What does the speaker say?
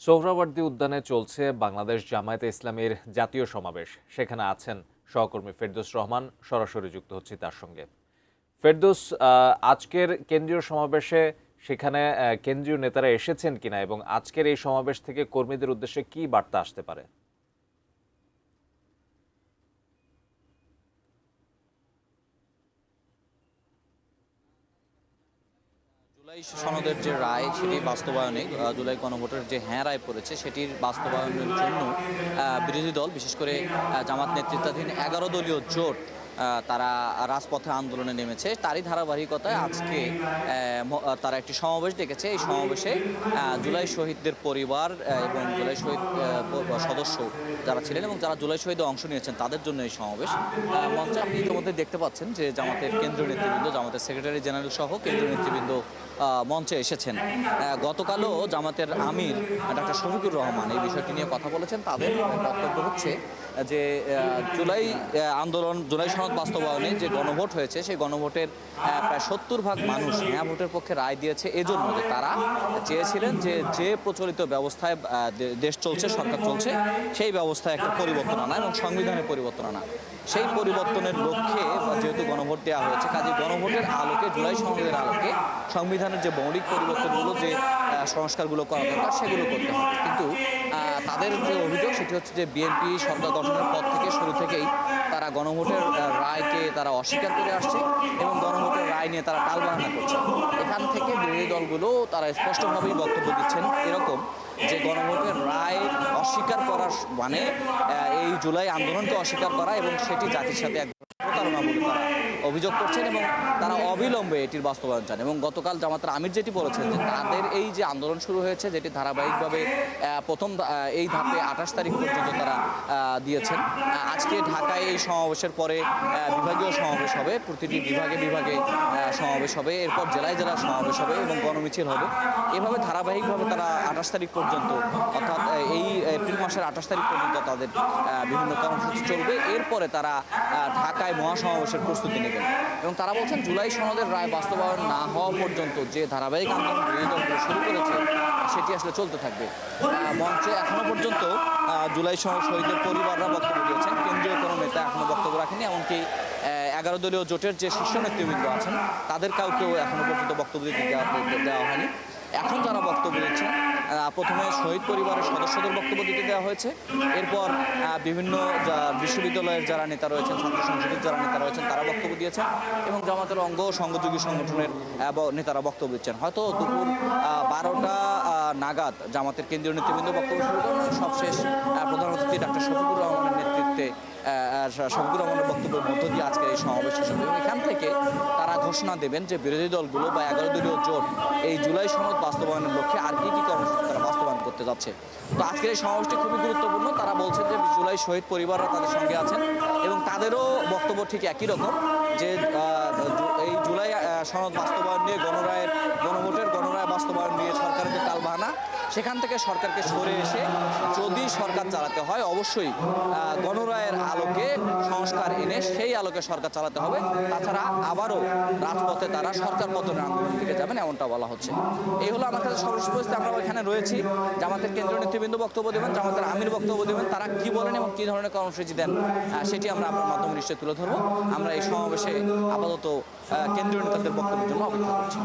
সোহরাওয়ার্দী উদ্যানে চলছে বাংলাদেশ জামায়াতে ইসলামীর জাতীয় সমাবেশ। সেখানে আছেন সহকর্মী ফেরদৌস রহমান। সরাসরি যুক্ত হচ্ছি তার সঙ্গে। ফেরদৌস, আজকের কেন্দ্রীয় সমাবেশে সেখানে কেন্দ্রীয় নেতারা এসেছেন কিনা এবং আজকের এই সমাবেশ থেকে কর্মীদের উদ্দেশ্যে কি বার্তা আসতে পারে? জুলাই সনদের যে রায় সেটি বাস্তবায়নে জুলাই গণভোটের যে হ্যাঁ রায় পড়েছে সেটির বাস্তবায়নের জন্য বিরোধী দল বিশেষ করে জামাত নেতৃত্বাধীন 11 দলীয় জোট তারা রাজপথে আন্দোলনে নেমেছে। তারই ধারাবাহিকতায় আজকে তারা একটি সমাবেশ ডেকেছে। এই সমাবেশে জুলাই শহীদদের পরিবার এবং জুলাই শহীদ সদস্য যারা ছিলেন এবং যারা জুলাই শহীদে অংশ নিয়েছেন তাদের জন্য এই সমাবেশ মঞ্চে আপনি ইতিমধ্যে দেখতে পাচ্ছেন যে জামাতের কেন্দ্রীয় নেতৃবৃন্দ, জামাতের সেক্রেটারি জেনারেল সহ কেন্দ্রীয় নেতৃবৃন্দ মঞ্চে এসেছেন। গতকালও জামাতের আমির ডক্টর শফিকুর রহমান এই বিষয়টি নিয়ে কথা বলেছেন। তাদের বক্তব্য হচ্ছে যে জুলাই আন্দোলন, জুলাই সনদ বাস্তবায়নে যে গণভোট হয়েছে সেই গণভোটের প্রায় 70% মানুষ হ্যাঁ ভোটের পক্ষে রায় দিয়েছে। এজন্য যে তারা চেয়েছিলেন যে প্রচলিত ব্যবস্থায় দেশ চলছে, সরকার চলছে, সেই ব্যবস্থায় একটা পরিবর্তন আনা এবং সংবিধানের পরিবর্তন আনা। সেই পরিবর্তনের লক্ষ্যে যেহেতু গণভোট দেওয়া হয়েছে, কাজে গণভোটের আলোকে, জুলাই সনদের আলোকে সংবিধানের যে মৌলিক পরিবর্তনগুলো, যে সংস্কারগুলো করা দরকার সেগুলো করতে হবে। কিন্তু তাদের যে অভিযোগ সেটি হচ্ছে যে বিএনপি সরকার গঠনের পর থেকে শুরু থেকেই তারা গণভোটের রায়কে তারা অস্বীকার করে আসছে এবং গণভোটের রায় নিয়ে তারা টালবাহানা করছে। এখান থেকে বিরোধী দলগুলো তারা স্পষ্টভাবেই বক্তব্য দিচ্ছেন এরকম যে গণভোটের রায় অস্বীকার করার মানে এই জুলাই আন্দোলনকে অস্বীকার করা এবং সেটি জাতির সাথে এক প্রতারণা বলে তারা অভিযোগ করছেন এবং তারা অবিলম্বে এটির বাস্তবায়ন চান। এবং গতকাল জামাতের আমির যেটি বলেছেন যে তাদের এই যে আন্দোলন শুরু হয়েছে, যেটি ধারাবাহিকভাবে প্রথম এই ধাপে 28 তারিখ পর্যন্ত তারা দিয়েছেন। আজকে ঢাকায় এই সমাবেশের পরে বিভাগীয় সমাবেশ হবে, প্রতিটি বিভাগে বিভাগে সমাবেশ হবে, এরপর জেলায় জেলায় সমাবেশ হবে এবং গণমিছিল হবে। এভাবে ধারাবাহিকভাবে তারা 28 তারিখ পর্যন্ত, অর্থাৎ এই এপ্রিল মাসের 28 তারিখ পর্যন্ত তাদের বিভিন্ন কর্মসূচি চলবে। এরপরে তারা ঢাকায় মহাসমাবেশের প্রস্তুতি নেবেন এবং তারা বলছেন জুলাই সনদের রায় বাস্তবায়ন না হওয়া পর্যন্ত যে ধারাবাহিক আন্দোলন বিরোধী দলগুলো শুরু করেছে সেটি আসলে চলতে থাকবে। মঞ্চে এখনো পর্যন্ত জুলাই শহীদের পরিবাররা বক্তব্য দিয়েছেন, কেন্দ্রীয় কোনো নেতা এখনো বক্তব্য রাখেনি। এমনকি 11 দলীয় জোটের যে শীর্ষ নেতৃবৃন্দ আছেন তাদের কাউকেও এখনো পর্যন্ত বক্তব্য দিতে দেওয়া হয়নি। এখন যারা বক্তব্য দিচ্ছেন, প্রথমে শহীদ পরিবারের সদস্যদের বক্তব্য দিতে দেওয়া হয়েছে, এরপর বিভিন্ন বিশ্ববিদ্যালয়ের যারা নেতা রয়েছেন, ছাত্র সংসদের যারা নেতা রয়েছেন তারা বক্তব্য দিয়েছেন এবং জামাতের অঙ্গ সংযোগী সংগঠনের নেতারা বক্তব্য দিচ্ছেন। হয়তো দুপুর 12টা নাগাদ জামাতের কেন্দ্রীয় নেতৃবৃন্দ বক্তব্য শুরু করেন। সবশেষ প্রধান অতিথি ডক্টর শফিকুর রহমানের নেতৃত্বে শফিকুর রহমানের বক্তব্যের মধ্য দিয়ে আজকের এই সমাবেশ শেষ হবে এবং এখান থেকে তারা ঘোষণা দেবেন যে বিরোধী দলগুলো বা 11 দলীয় জোট এই জুলাই সনদ বাস্তবায়নের লক্ষ্যে আর কি কর্মসূচি তারা বাস্তবায়ন করতে যাচ্ছে। তো আজকের এই সমাবেশটি খুবই গুরুত্বপূর্ণ। তারা বলছেন যে জুলাই শহীদ পরিবাররা তাদের সঙ্গে আছেন এবং তাদেরও বক্তব্য ঠিক একই রকম যে এই জুলাই সনদ বাস্তবায়ন নিয়ে গণভোটের গণরায় বাস্তবায়ন নিয়ে সরকারের যে টালবাহানা, সেখান থেকে সরকারকে সরে এসে যদি সরকার চালাতে হয় অবশ্যই গণরায়ের আলোকে সংস্কার এনে সেই আলোকে সরকার চালাতে হবে। তাছাড়া আবারও রাজপথে তারা সরকার পতনের আন্দোলন দিকে যাবেন এমনটা বলা হচ্ছে। এই হলো আমার কাছে সর্বশেষ পরিস্থিতি। আমরা এখানে রয়েছি, জামাতের কেন্দ্রীয় নেতৃবৃন্দ বক্তব্য দেবেন, জামাতের আমির বক্তব্য দেবেন, তারা কি বলেন এবং কী ধরনের কর্মসূচি দেন সেটি আমরা আপনার মাধ্যমে নিশ্চয়ই তুলে ধরবো। আমরা এই সমাবেশে আপাতত কেন্দ্রীয় নেতাদের বক্তব্যের জন্য অপেক্ষা করছি।